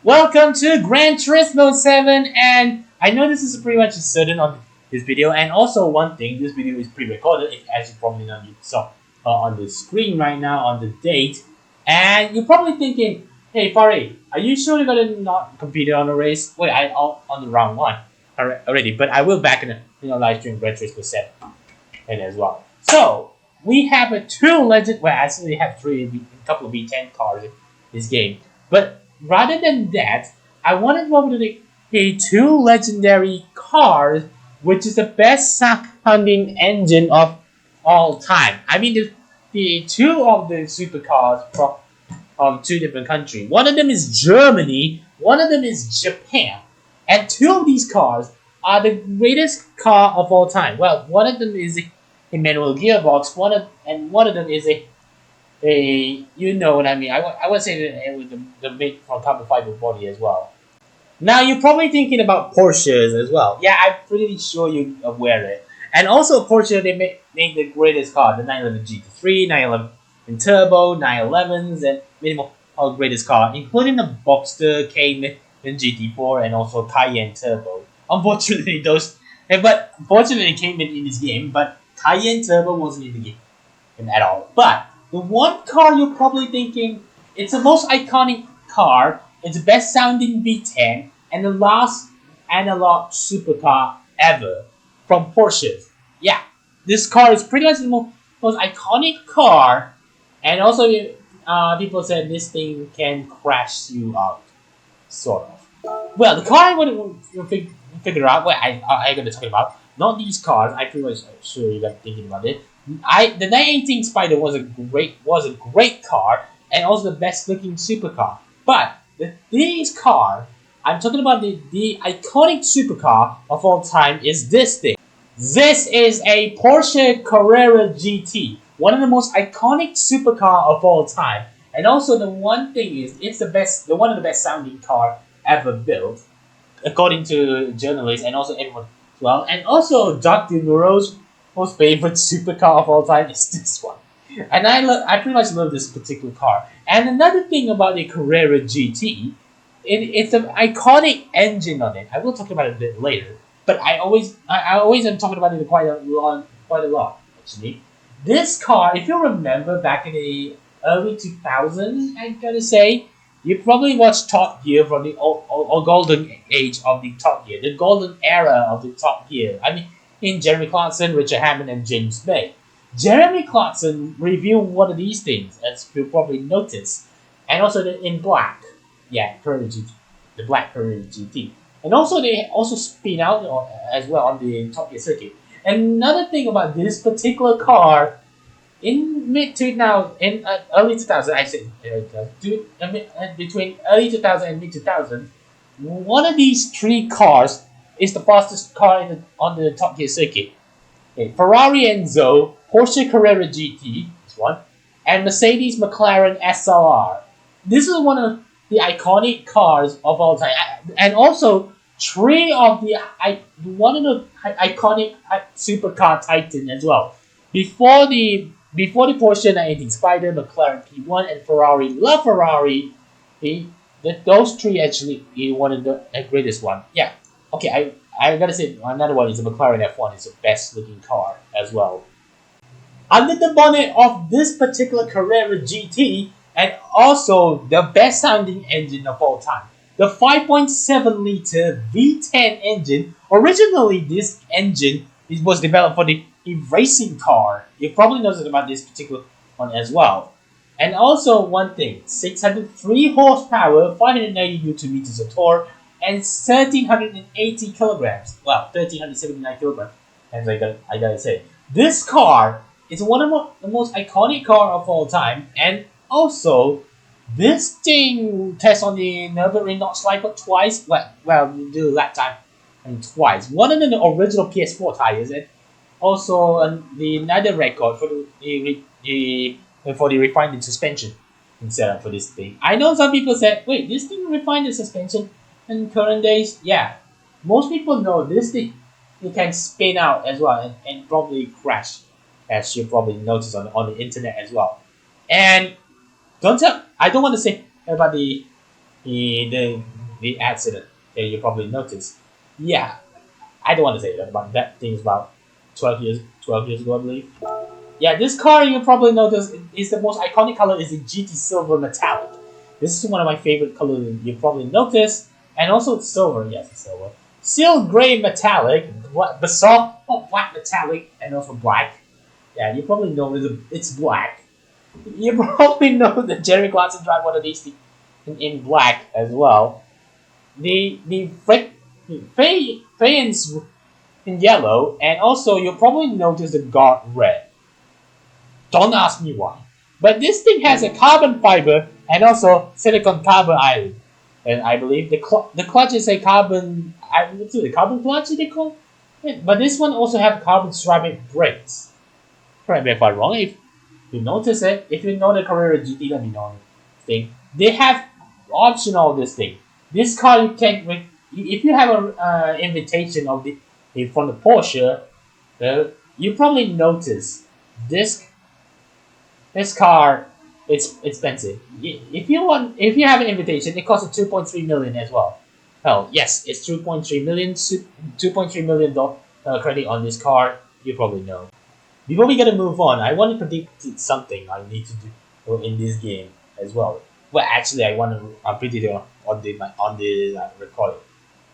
Welcome to Gran Turismo 7, and I know this is pretty much certain on this video, and also one thing, this video is pre-recorded, as you probably know, you saw on the screen right now on the date, and you're probably thinking, hey Farid, are you sure you're gonna not compete on a race? Wait, I on the round one already, but I will back in the live stream Gran Turismo 7 and as well. So we have actually have a couple of V10 cars in this game, but rather than that, I wanted to go to the two legendary cars, which is the best sounding engine of all time. I mean, the two of the supercars from two different countries. One of them is Germany, one of them is Japan, and two of these cars are the greatest car of all time. Well, one of them is a manual gearbox, one of them is you know what I mean. I would say that it was the made from carbon fiber body as well. Now you're probably thinking about Porsches as well. Yeah, I'm pretty sure you're aware of it. And also Porsche, they made the greatest car, the 911 GT3, 911 in turbo, 911s, and minimal all greatest car, including the Boxster, Cayman, GT4, and also Cayenne Turbo. Unfortunately, fortunately it came in this game, but Cayenne Turbo wasn't in the game at all. But the one car you're probably thinking, it's the most iconic car, it's the best sounding V10, and the last analog supercar ever from Porsche. Yeah, this car is pretty much the most iconic car, and also people said this thing can crash you out, sort of. Well, the car I want to figure out what I going to talk about, not these cars, I'm pretty much sure you're thinking about it. The 918 Spider was a great car and also the best looking supercar. But these car, I'm talking about the iconic supercar of all time is this thing. This is a Porsche Carrera GT, one of the most iconic supercar of all time. And also the one thing is it's one of the best sounding car ever built, according to journalists and also everyone as well. And also Dr. Nuro's most favorite supercar of all time is this one, and I pretty much love this particular car. And another thing about the Carrera GT, it's an iconic engine on it. I will talk about it a bit later, but I always am talking about it quite a lot actually. This car, if you remember back in the early 2000s, I gotta say, you probably watched Top Gear from the old golden age of the Top Gear, the golden era of the Top Gear. I mean, in Jeremy Clarkson, Richard Hammond, and James May. Jeremy Clarkson reviewed one of these things, as you probably noticed, and also in black. Yeah, Carrera GT, the black Carrera GT. And also they also spin out as well on the Top Gear circuit. And another thing about this particular car, in early 2000, I said between early 2000 and mid 2000, one of these three cars is the fastest car on the Top Gear circuit. Okay, Ferrari Enzo, Porsche Carrera GT, this one, and Mercedes Mclaren SLR. This is one of the iconic cars of all time, and also one of the iconic supercar Titan as well. Before the Porsche 918 Spider, McLaren P1, and Ferrari LaFerrari, those three actually one of the greatest one. Yeah. Okay, I gotta say another one is the McLaren F1. It's the best looking car as well. Under the bonnet of this particular Carrera GT, and also the best sounding engine of all time, the 5.7 liter V10 engine. Originally, this engine was developed for the racing car. You probably know about this particular one as well. And also one thing, 603 horsepower, 590 Newton meters of torque, and 1,380 kilograms. Well, 1,379 kilograms, as I gotta say. This car is one of the most iconic car of all time, and also this thing tests on the Nürburgring Nordschleife twice. Well, you do lap time and twice. One of them the original PS4 tires, and also another record for the refined suspension instead for this thing. I know some people said, wait, this thing refined the suspension in current days? Yeah, most people know this thing. It can spin out as well and probably crash, as you probably notice on the internet as well. And I don't want to say about the the accident that you probably noticed. Yeah, I don't want to say that, but that thing's about 12 years ago, I believe. Yeah, this car you probably notice is the most iconic color is the GT Silver Metallic. This is one of my favorite colors you probably noticed, and also it's silver. Yes, it's silver. Steel gray metallic, basalt black metallic, and also black. Yeah, you probably know it's black. You probably know that Jerry Clarkson drive one of these in black as well. The fans in yellow, and also you'll probably notice the guard red. Don't ask me why. But this thing has a carbon fiber and also silicon carbon island. And I believe the clutch is a carbon. What's it? The carbon clutch they call it? But this one also have carbon ceramic brakes. Correct me if I'm wrong. If you notice it, if you know the Carrera GT, let me know. Thing they have optional this thing. This car you can if you have a invitation of the from the Porsche, you probably notice this this car is expensive. If you have an invitation, it costs 2.3 million as well. Hell, yes, it's 2.3 million, 2.3 million credit on this car. You probably know. Before we gotta move on, I want to predict something I need to do in this game as well. Well, actually, I want to predict it on the recording.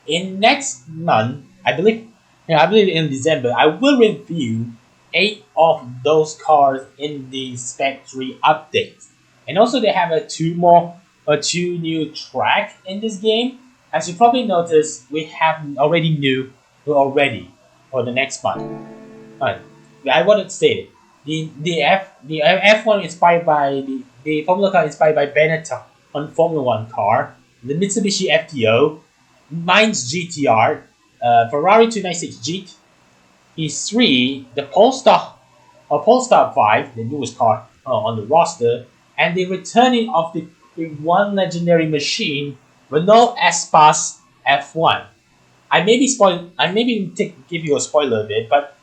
In next month, I believe in December, I will review 8 of those cars in the Spec 3 updates. And also they have two new track in this game. As you probably noticed, we have already for the next month. Alright, I want to say it. The F1 inspired by the Formula car inspired by Benetton on Formula One car, the Mitsubishi FTO, mine's GTR, Ferrari 296 GT, E3, the Polestar 5, the newest car on the roster, and the returning of the one legendary machine, Renault Espace F1. I maybe give you a spoiler a bit, but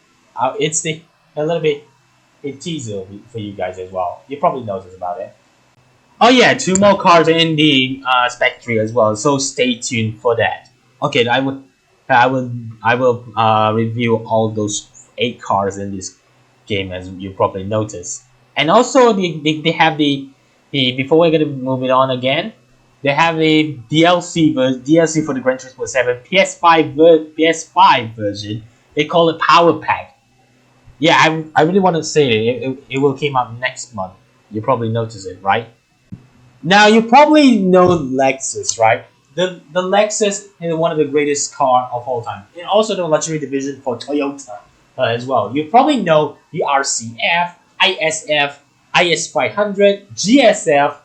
it's a little bit a teaser for you guys as well. You probably noticed about it. Oh yeah, 2 more cars in the Spec 3 as well, so stay tuned for that. Okay, I will review all those 8 cars in this game as you probably noticed. And also they have the before we're gonna move it on again, they have a DLC for the Gran Turismo 7 PS5 version. They call it Power Pack. Yeah, I really want to say it will came out next month. You probably notice it, right? Now you probably know Lexus, right? The Lexus is one of the greatest car of all time, and also the luxury division for Toyota as well. You probably know the RCF, ISF, IS500, GSF,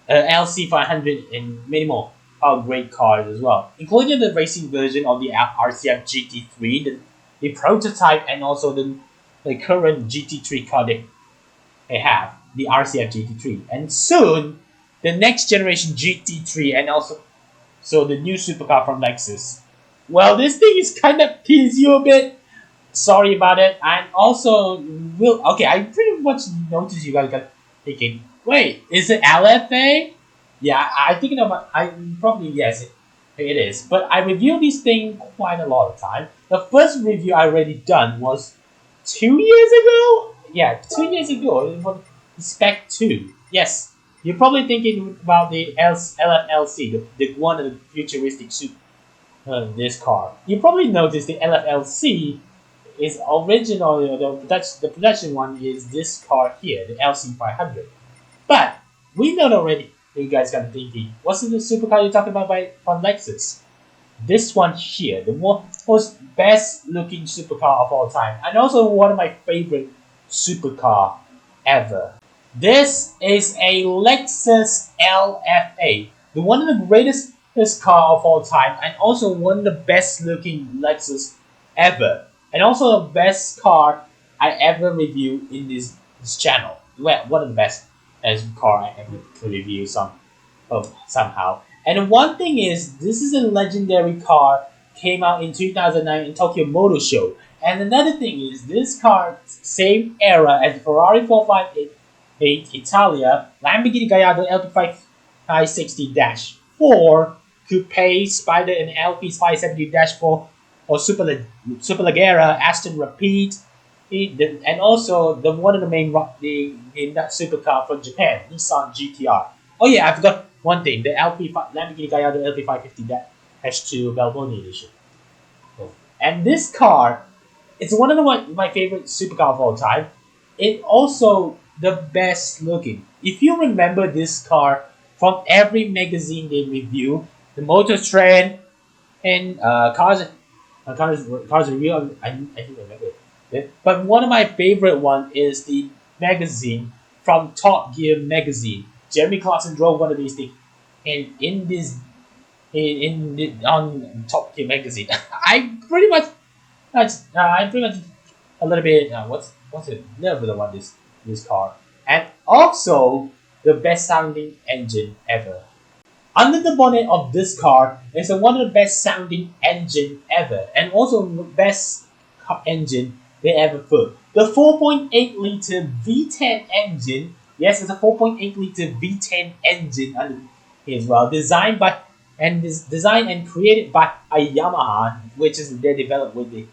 LC500, and many more are great cars as well, including the racing version of the RCF GT3, the prototype, and also the current GT3 car they have, the RCF GT3, and soon the next generation GT3, and also the new supercar from Lexus. Well, this thing is kind of tease you a bit. Sorry about it. And also I pretty much noticed you guys got thinking, wait, is it LFA? Yeah, I thinking about I probably yes it is. But I review this thing quite a lot of time. The first review I already done was 2 years ago. Yeah, 2 years ago. It was Spec 2. Yes. You're probably thinking about the LFLC, the one of the futuristic this car. You probably noticed the LFLC is original. The production one is this car here, the LC500. But we know already. You guys got thinking, what's the supercar you're talking about from Lexus? This one here, the most best looking supercar of all time, and also one of my favorite supercar ever. This is a Lexus LFA, the one of the greatest car of all time, and also one of the best looking Lexus ever, and also the best car I ever reviewed in this channel. Well, one of the best as car I ever review somehow. And one thing is, this is a legendary car, came out in 2009 in Tokyo Motor Show. And another thing is, this car, same era as Ferrari 458 Italia, Lamborghini Gallardo LT5 I60-4 Coupe, Spider, and LP 570-4, or Superleggera, Aston Rapide, and also the one of the main in that supercar from Japan, Nissan GTR. Oh yeah, I forgot one thing: the Lamborghini Gallardo LP550-2 Balboni edition. And this car, it's one of my favorite supercar of all time. It also the best looking. If you remember this car from every magazine they review, the Motor Trend and cars review. I don't remember it. But one of my favorite one is the magazine from Top Gear magazine. Jeremy Clarkson drove one of these things, and on Top Gear magazine, I pretty much a little bit what's it never the one this car, and also the best sounding engine ever. Under the bonnet of this car is one of the best sounding engine ever, and also the best engine they ever put. The 4.8 liter V10 engine. Yes, it's a 4.8 liter V10 engine under here as well, designed and created by a Yamaha, which is they developed with the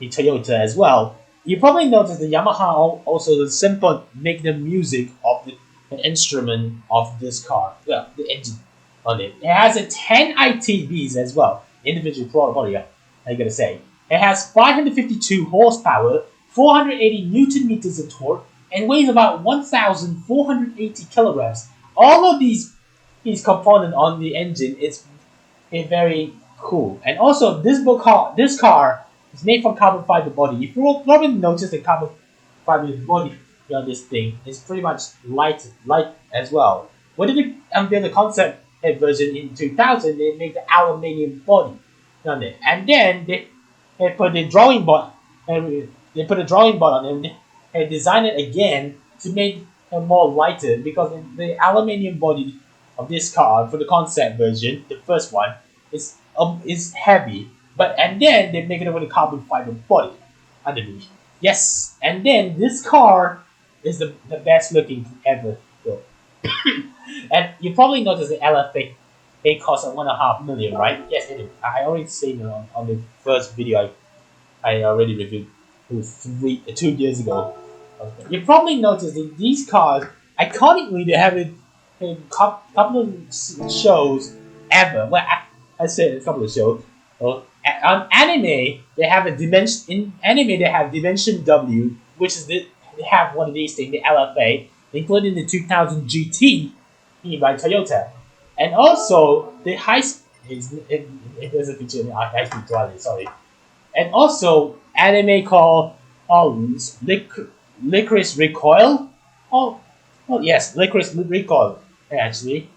Toyota as well. You probably noticed the Yamaha also the simple make the music of the instrument of this car. Well, the engine on it. It has a 10 ITBs as well, individual throttle. Yeah, I gotta say. It has 552 horsepower, 480 newton meters of torque, and weighs about 1,480 kilograms. All of these components on the engine is very cool. And also, this car is made from carbon fiber body. If you probably notice the carbon fiber body on this thing, it's pretty much light as well. When they unveiled the concept version in 2000, they made the aluminium body on it, and then they put the drawing board and they put a drawing board on it and designed it again to make it more lighter because the aluminium body of this car for the concept version, the first one, is heavy, and then they make it with a carbon fiber body underneath. Yes, and then this car is the best looking ever built. And you probably noticed the LFA. It costs $1.5 million, right? Yes, it is. I already said it on the first video I already reviewed 2 years ago. You probably noticed that these cars, iconically, they have a couple of shows ever. Well, I said a couple of shows. On anime, they have Dimension W, which is they have one of these things, the LFA, including the 2000 GT by Toyota, and also the it doesn't feature in the high speed rally. Sorry, and also anime called Licorice Recoil. Yes, Licorice Recoil. Actually,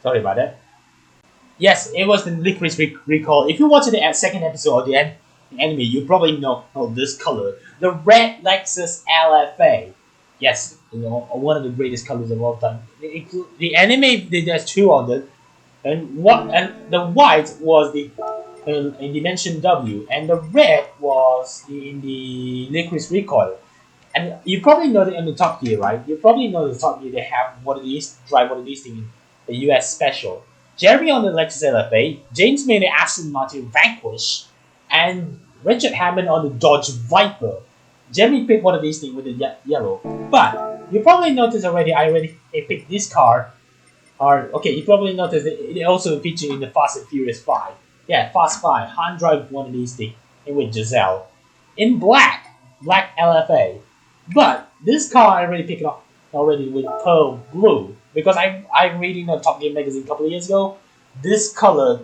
sorry about that. Yes, it was the Licorice Recoil. If you watch the second episode of the anime, you probably know this color, the red Lexus LFA. Yes, one of the greatest colors of all time. The anime, there's two of them, and the white was in Dimension W, and the red was in the Licorice Recoil. And you probably know that in the Top Gear, right? You probably know the Top Gear they have drive one of these things in the US Special. Jeremy on the Lexus LFA, James made the Aston Martin Vanquish, and Richard Hammond on the Dodge Viper. Jeremy picked one of these things with the yellow. But you probably noticed already, I picked this car. You probably noticed that it also featured in the Fast and Furious 5. Yeah, Fast 5. Han drive one of these things with Giselle. In black LFA. But this car I already picked up already with pearl blue. Because I'm reading the Top Gear magazine a couple of years ago. This color,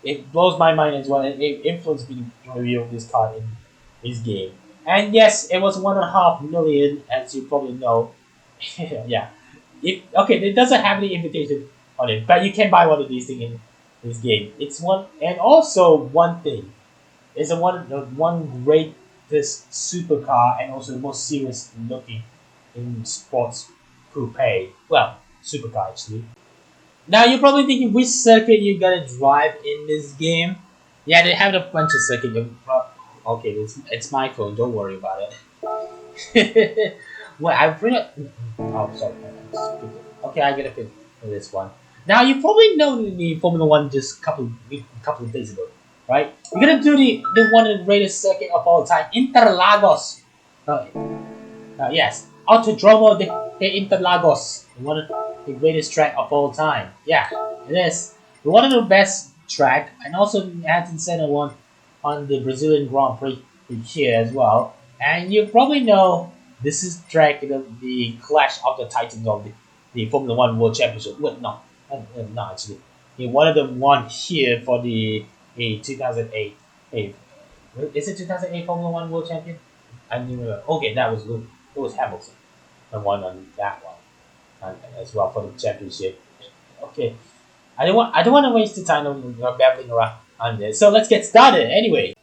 it blows my mind as well. And it influenced me to review this car in this game. And yes, it was $1.5 million, as you probably know. Yeah. It doesn't have any invitation on it, but you can buy one of these things in this game. It's one, and also one thing, it's one greatest supercar and also the most serious looking in sports coupe. Well, supercar actually. Now you're probably thinking which circuit you're gonna drive in this game. Yeah, they have a bunch of circuits. Okay, it's my phone. Don't worry about it. Well, I bring it. Oh, sorry. Okay, I get a pin. this one. Now you probably know the Formula One just couple of days ago, right? We're gonna do the one of the greatest circuit of all time, Interlagos. Yes, Autodromo de Interlagos, one of the greatest track of all time. Yeah, it is one of the best track, and also it has Senna one on the Brazilian Grand Prix here as well. And you probably know this is track the clash of the titans of the Formula One World Championship. Well, no, actually, one of them won here for the 2008. Is it 2008 Formula One World Champion? I knew. Okay, that was Luke. It was Hamilton, the one on that one, and as well for the championship. Okay, I don't want to waste the time on babbling around on this. So let's get started. Anyway.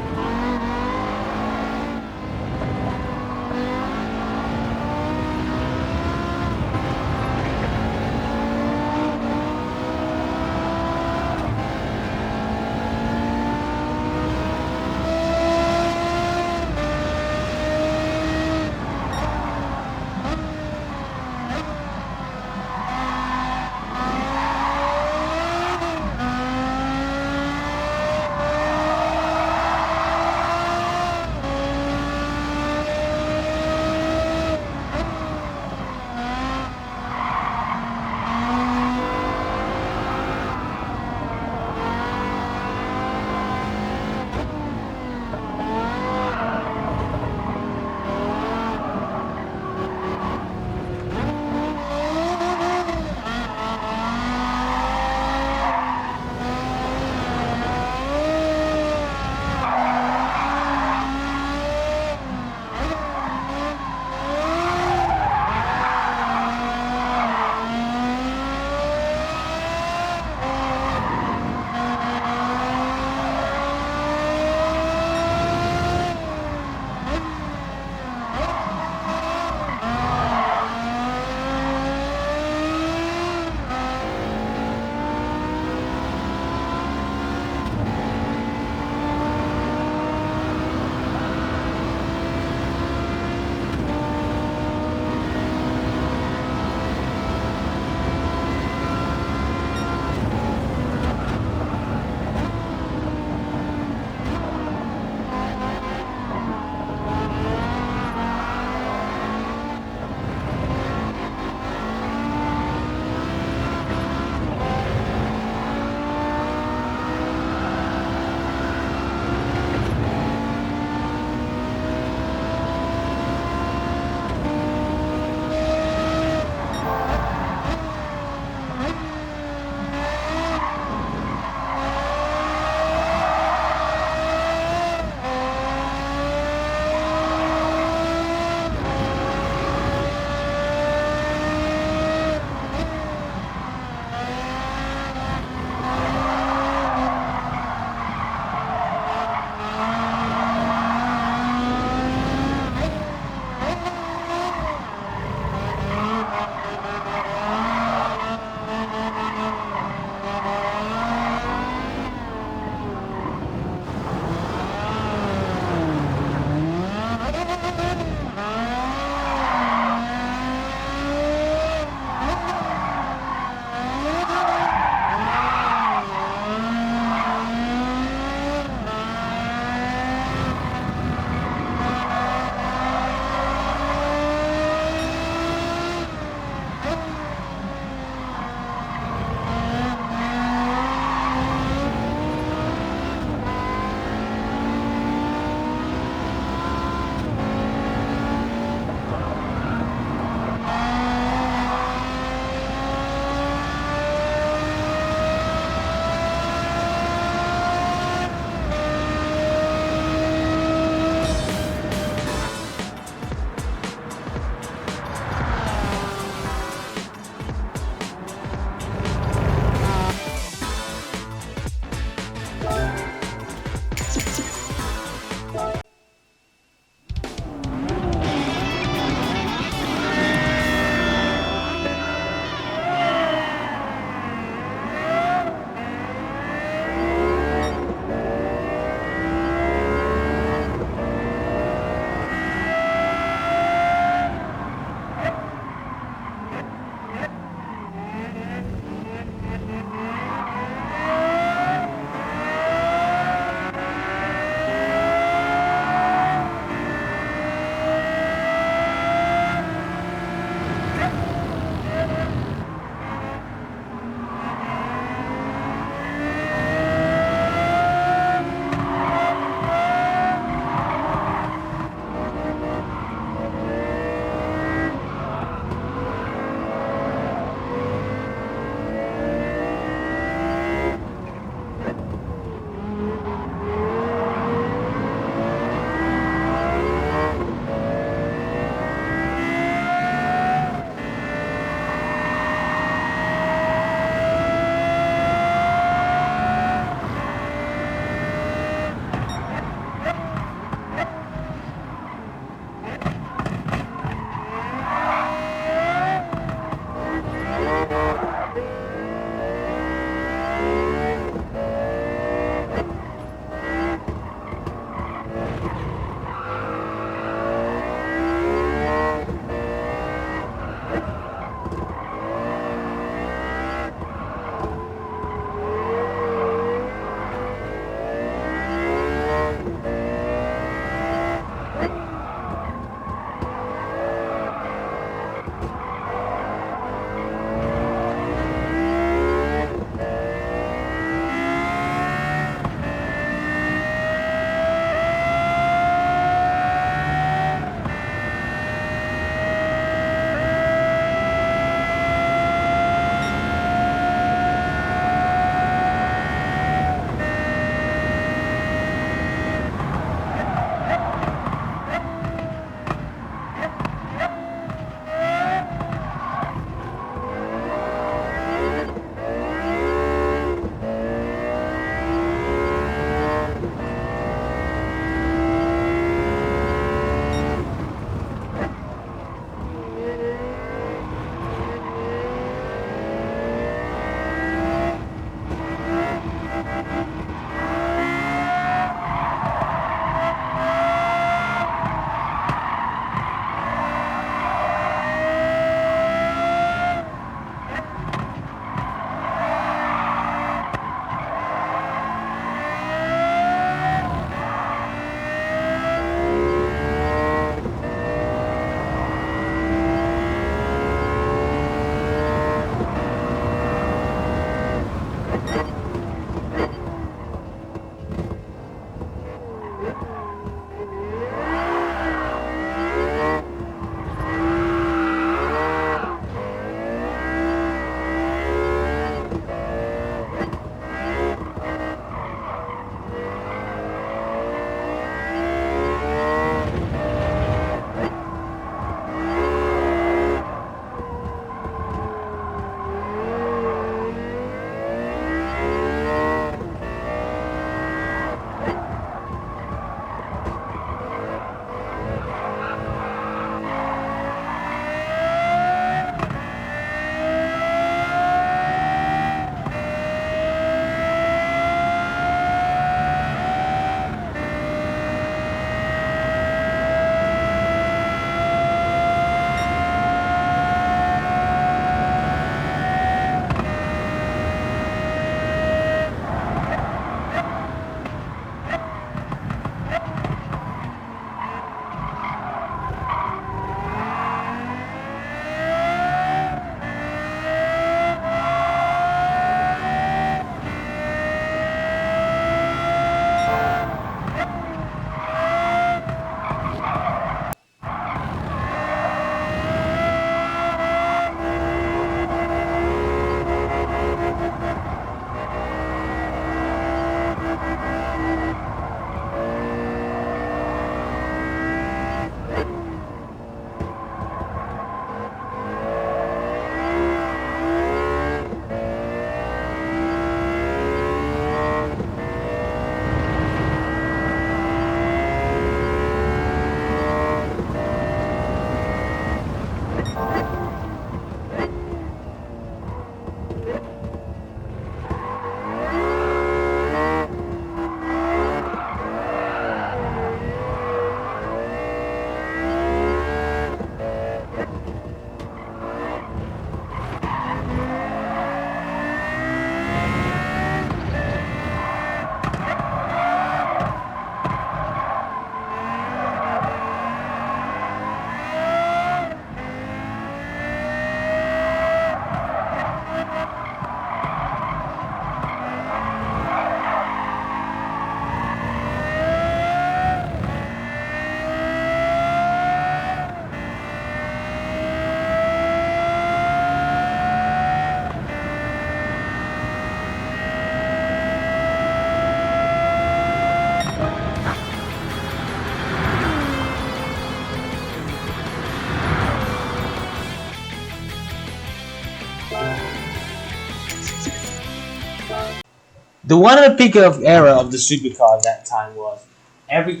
the one of the peak of era of the supercar at that time was every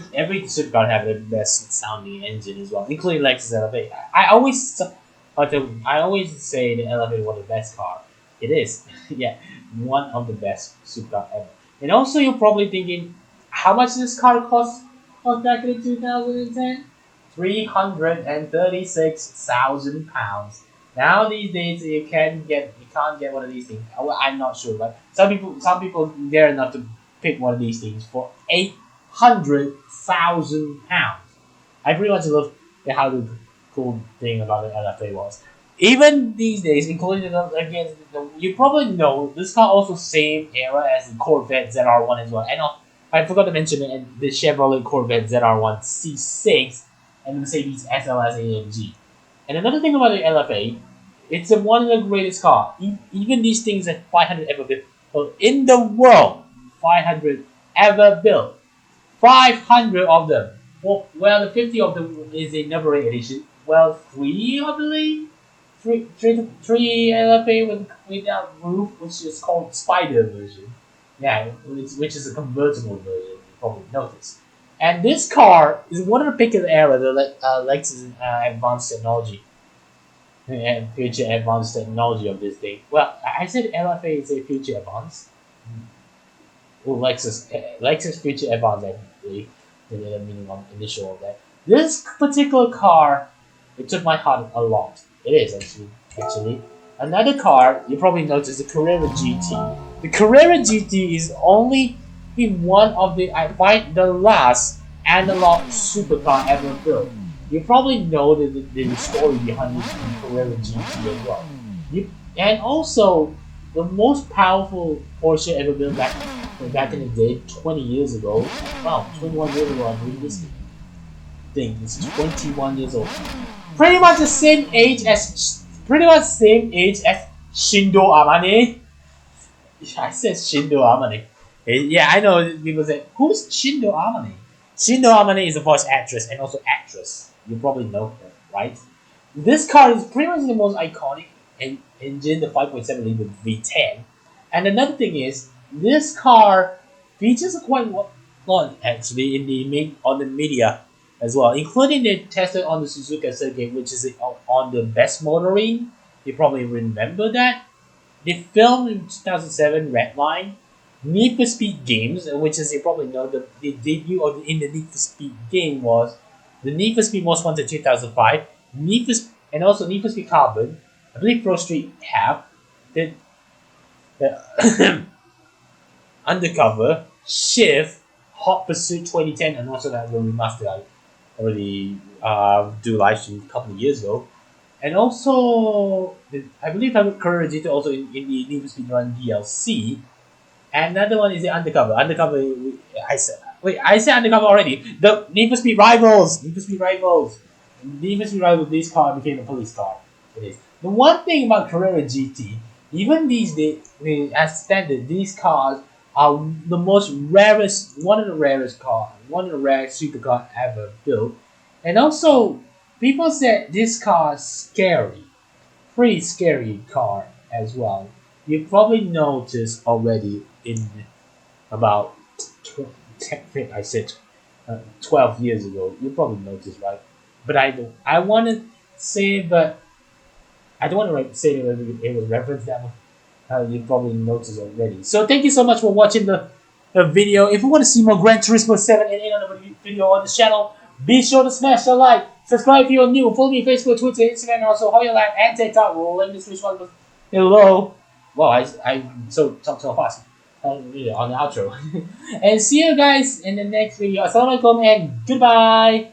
supercar had the best sounding engine as well, including Lexus LFA. I always say the LFA was the best car. It is, yeah, one of the best supercar ever. And also, you're probably thinking, how much this car cost back in 2010? £336,000. Now these days you can't get one of these things. Well, I'm not sure, but some people dare enough to pick one of these things for £800,000. I pretty much love how the cool thing about the LFA was. Even these days, including you probably know this car also same era as the Corvette ZR1 as well. And I forgot to mention it, the Chevrolet Corvette ZR1 C6 and the Mercedes SLS AMG. And another thing about the LFA, it's one of the greatest cars. Even these things that 500 ever built in the world, 500 ever built, 500 of them. Well, the 50 of them is a number 8 edition. Well, 3 I believe, three LFA without roof, which is called Spider version. Yeah, which is a convertible version. You probably noticed. And this car is one of the peak of the era, the Lexus advanced technology and future advanced technology of this thing. Well, I said LFA is a future advanced. Well, Lexus future advanced, I believe, the meaning of initial of that. This particular car, it took my heart a lot. It is actually. Another car you probably noticed, the Carrera GT. The Carrera GT is only one of the last analog supercar ever built. You probably know the story behind the Carrera GT as well. And also, the most powerful Porsche ever built back in the day, 20 years ago. Wow, 21 years ago, I believe this thing is 21 years old. Pretty much the same age as Shindo Amane. I said Shindo Amane. Yeah, I know people say, who's Shindo Amane? Shindo Amane is a voice actress and also actress. You probably know her, right? This car is pretty much the most iconic engine, the 5.7 liter V10. And another thing is, this car features quite a lot actually on the media as well, including they tested on the Suzuka circuit, which is on the best motoring. You probably remember that. They filmed in 2007 Redline, Need for Speed games, which is you probably know the debut in the Need for Speed game was the Need for Speed Most Wanted 2005, and also Need for Speed Carbon. I believe Pro Street have the Undercover, Shift, Hot Pursuit 2010, and also that remastered. I already do live stream a couple of years ago. And also, I believe Carrera GT also in the Need for Speed Run DLC. And another one is the Undercover. I said Undercover already. The Need for Speed Rivals. This car became a police car. It is. The one thing about Carrera GT, even these days, as standard, these cars are one of the rarest supercar ever built. And also, people said this car is scary. Pretty scary car as well. You probably noticed already in about 12 years ago. You probably noticed, right? But I don't want to say that it was referenced that one. You probably noticed already. So thank you so much for watching the video. If you want to see more Gran Turismo 7 and 8 on the video on the channel, be sure to smash the like. Subscribe if you're new. Follow me on Facebook, Twitter, Instagram, and also Hoya Live and TikTok. We'll link this which one below. Wow, I talk so fast on the outro. And see you guys in the next video. Assalamualaikum and goodbye.